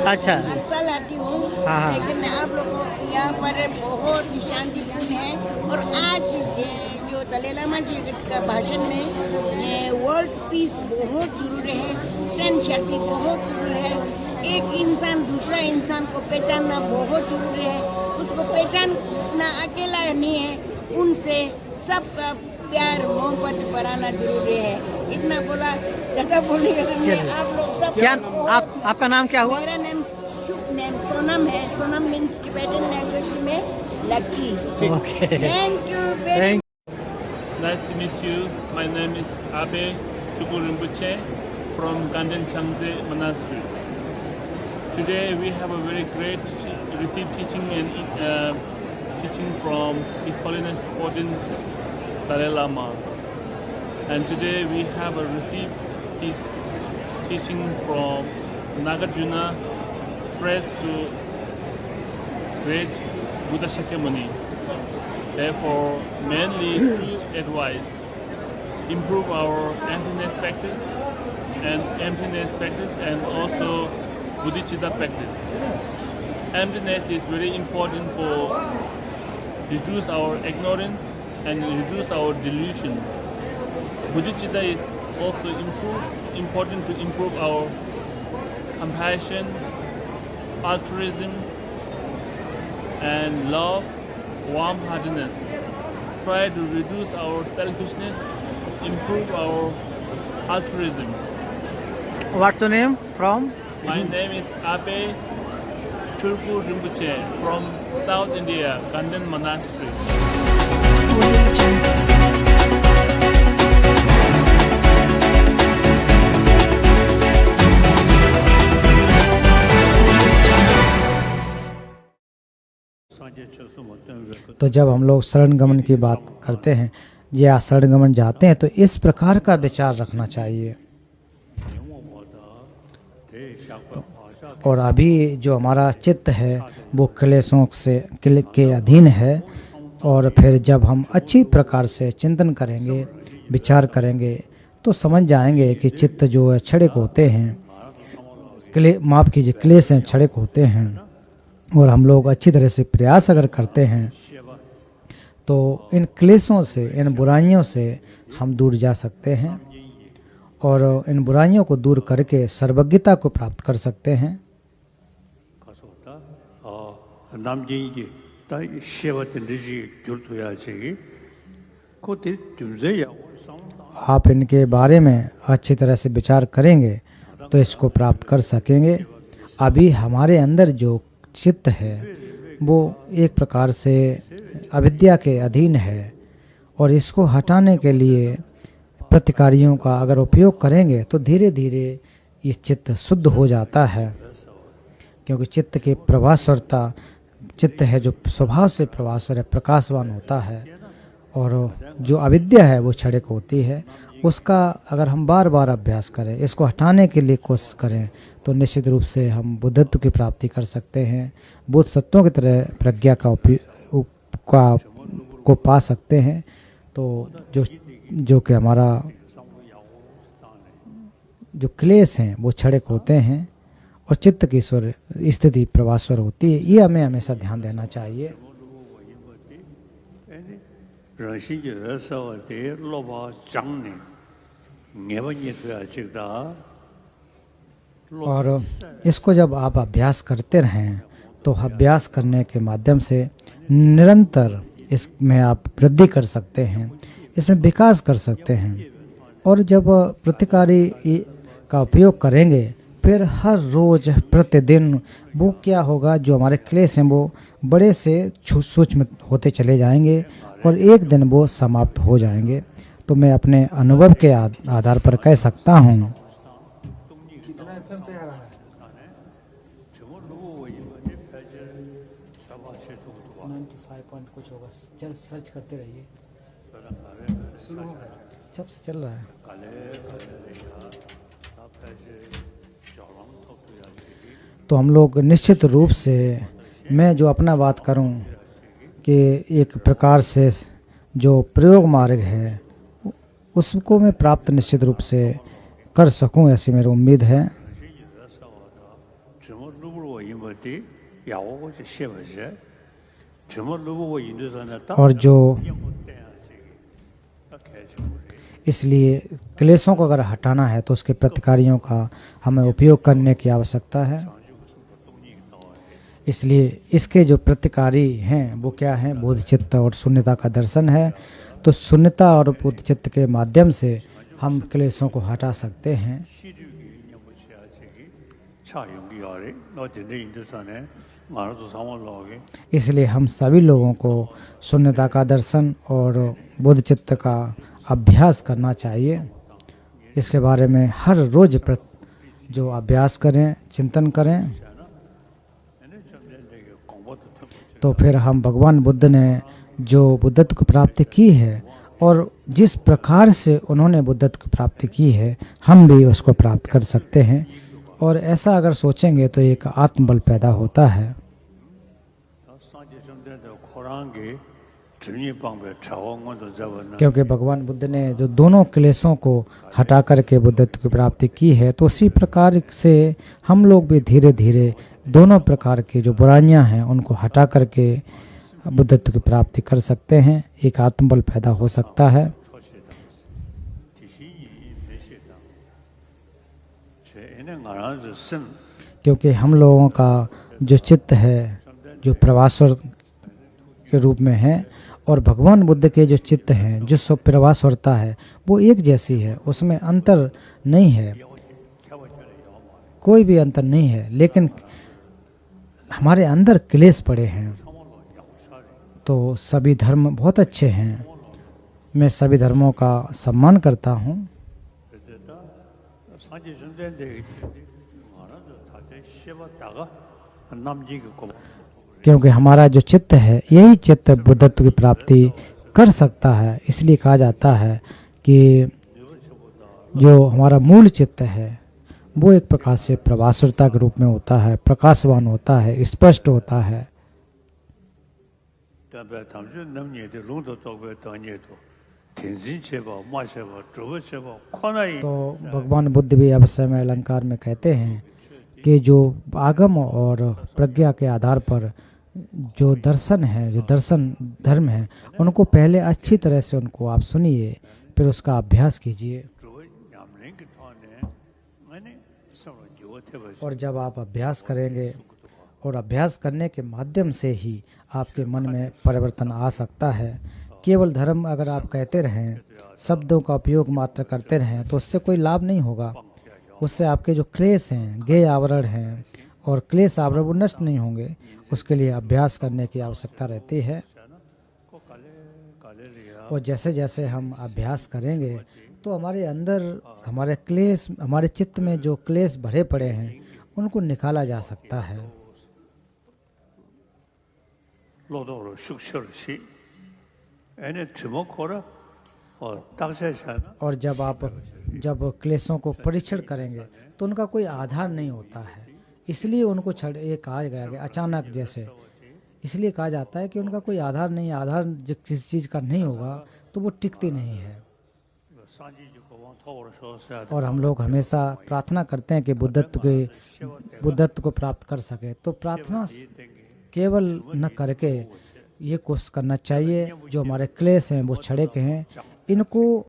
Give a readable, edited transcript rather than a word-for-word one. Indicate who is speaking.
Speaker 1: अच्छा।
Speaker 2: हर साल आती हूँ।
Speaker 1: हाँ, हाँ।
Speaker 2: लेकिन आप लोगों यहाँ पर बहुत शांतिपूर्ण है। और आज जो दलाई लामा जी का भाषण में वर्ल्ड पीस बहुत जरूरी है, सहन शक्ति बहुत जरूरी है, एक इंसान दूसरा इंसान को पहचानना बहुत जरूरी है, उसको पहचानना अकेला नहीं है, उनसे सबका प्यार मोहब्बत बढ़ाना जरूरी है। इतना बोला, ज़्यादा बोलने का तो नहीं। आप लोग सब
Speaker 1: क्या आपका नाम क्या हुआ?
Speaker 2: मेरा नाम शुभ नेम सोनम है। सोनम मीन्स टिबेटन लैंग्वेज में lucky.
Speaker 1: Okay,
Speaker 2: thank you.
Speaker 1: Thank.
Speaker 3: Nice to meet you. My name is Abe Chuku Rinpoche from Ganden Changze Monastery. Today we have a very great received teaching and teaching from His Holiness 14th Dalai Lama. And today we have received his teaching from Nagarjuna press to great Buddha Shakyamuni. Therefore, mainly two advice: improve our emptiness practice and also bodhicitta practice. Emptiness is very important for reduce our ignorance and reduce our delusion. Bodhicitta is also important to improve our compassion, altruism, and love, warm-heartedness. Try to reduce our selfishness, improve our altruism.
Speaker 1: What's your name from?
Speaker 3: My name is Abe Tulku Rinpoche from South India, Ganden Monastery.
Speaker 4: तो जब हम लोग शरण गमन की बात करते हैं या शरण गमन जाते हैं तो इस प्रकार का विचार रखना चाहिए। और अभी जो हमारा चित्त है वो क्लेशों के अधीन है, और फिर जब हम अच्छी प्रकार से चिंतन करेंगे, विचार करेंगे, तो समझ जाएंगे कि चित्त जो है क्षणिक होते हैं, माफ़ कीजिए, क्लेश हैं, क्षणिक होते हैं। और हम लोग अच्छी तरह से प्रयास अगर करते हैं तो इन क्लेशों से, इन बुराइयों से हम दूर जा सकते हैं और इन बुराइयों को दूर करके सर्वज्ञता को प्राप्त कर सकते हैं। आप इनके बारे में अच्छी तरह से विचार करेंगे तो इसको प्राप्त कर सकेंगे। अभी हमारे अंदर जो चित्त है वो एक प्रकार से अविद्या के अधीन है, और इसको हटाने के लिए प्रतिकारियों का अगर उपयोग करेंगे तो धीरे धीरे ये चित्त शुद्ध हो जाता है। क्योंकि चित्त की प्रभास्वरता, चित्त है जो स्वभाव से प्रभास्वर है, प्रकाशवान होता है, और जो अविद्या है वो क्षणिक होती है। उसका अगर हम बार बार अभ्यास करें, इसको हटाने के लिए कोशिश करें, तो निश्चित रूप से हम बुद्धत्व की प्राप्ति कर सकते हैं, बुद्ध सत्यों की तरह प्रज्ञा को पा सकते हैं। तो जो कि हमारा जो क्लेश हैं वो क्षणिक होते हैं और चित्त की स्थिति प्रभास्वर होती है। ये हमें हमेशा ध्यान देना चाहिए। और इसको जब आप अभ्यास करते रहें तो अभ्यास करने के माध्यम से निरंतर इसमें आप वृद्धि कर सकते हैं, इसमें विकास कर सकते हैं। और जब प्रतिकारी का उपयोग करेंगे फिर हर रोज़ प्रतिदिन वो क्या होगा, जो हमारे क्लेश हैं वो बड़े से सूक्ष्म होते चले जाएंगे और एक दिन वो समाप्त हो जाएंगे। तो मैं अपने अनुभव के आधार पर कह सकता हूँ। कुछ होगा, चल सर्च करते रहिए। शुरू हो गया, जब से चल रहा है। तो हम लोग निश्चित रूप से, मैं जो अपना बात करूं कि एक प्रकार से जो प्रयोग मार्ग है उसको मैं प्राप्त निश्चित रूप से कर सकूं, ऐसी मेरी उम्मीद है। और जो इसलिए क्लेशों को अगर हटाना है तो उसके प्रतिकारियों का हमें उपयोग करने की आवश्यकता है। इसलिए इसके जो प्रतिकारी हैं वो क्या हैं? बोधचित्त और शून्यता का दर्शन है। तो शून्यता और बोधचित्त के माध्यम से हम क्लेशों को हटा सकते हैं। इसलिए हम सभी लोगों को शून्यता का दर्शन और बोधचित्त का अभ्यास करना चाहिए। इसके बारे में हर रोज जो अभ्यास करें, चिंतन करें, तो फिर हम भगवान बुद्ध ने जो बुद्धत्व की प्राप्ति की है और जिस प्रकार से उन्होंने बुद्धत्व की प्राप्ति की है हम भी उसको प्राप्त कर सकते हैं। और ऐसा अगर सोचेंगे तो एक आत्मबल पैदा होता है। क्योंकि भगवान बुद्ध ने जो दोनों क्लेशों को हटा करके बुद्धत्व की प्राप्ति की है, तो उसी प्रकार से हम लोग भी धीरे धीरे दोनों प्रकार की जो बुराइयां हैं उनको हटा करके बुद्धत्व की प्राप्ति कर सकते हैं। एक आत्मबल पैदा हो सकता है। क्योंकि हम लोगों का जो चित्त है जो प्रवासवर के रूप में है और भगवान बुद्ध के जो चित्त हैं जो सब प्रवासवरता है वो एक जैसी है, उसमें अंतर नहीं है, कोई भी अंतर नहीं है। लेकिन हमारे अंदर क्लेश पड़े हैं। तो सभी धर्म बहुत अच्छे हैं, मैं सभी धर्मों का सम्मान करता हूँ। क्योंकि हमारा जो चित्त है यही चित्त बुद्धत्व की प्राप्ति कर सकता है। इसलिए कहा जाता है कि जो हमारा मूल चित्त है वो एक प्रकार से प्रवासुरता के रूप में होता है, प्रकाशवान होता है, स्पष्ट होता है। तो भगवान बुद्ध भी अवश्य में अलंकार में कहते हैं कि जो आगम और प्रज्ञा के आधार पर जो दर्शन है, जो दर्शन धर्म है, उनको पहले अच्छी तरह से उनको आप सुनिए, फिर उसका अभ्यास कीजिए। और जब आप अभ्यास करेंगे और अभ्यास करने के माध्यम से ही आपके मन में परिवर्तन आ सकता है। केवल धर्म अगर आप कहते रहें, शब्दों का उपयोग मात्र करते रहें, तो उससे कोई लाभ नहीं होगा। उससे आपके जो क्लेश हैं, गेय आवरण हैं और क्लेश आवरण वो नष्ट नहीं होंगे। उसके लिए अभ्यास करने की आवश्यकता रहती है। और जैसे जैसे हम अभ्यास करेंगे तो हमारे अंदर हमारे क्लेश, हमारे चित्त में जो क्लेश भरे पड़े हैं उनको निकाला जा सकता है। और जब क्लेशों को परीक्षण करेंगे तो उनका कोई आधार नहीं होता है, इसलिए उनको ये कहा गया कि अचानक जैसे, इसलिए कहा जाता है कि उनका कोई आधार नहीं। आधार जब किसी चीज़ का नहीं होगा तो वो टिकती नहीं है। और हम लोग हमेशा प्रार्थना करते हैं कि बुद्धत्व को प्राप्त कर सके। तो प्रार्थना केवल न करके ये कोशिश करना चाहिए जो हमारे क्लेश हैं वो छड़े के हैं, इनको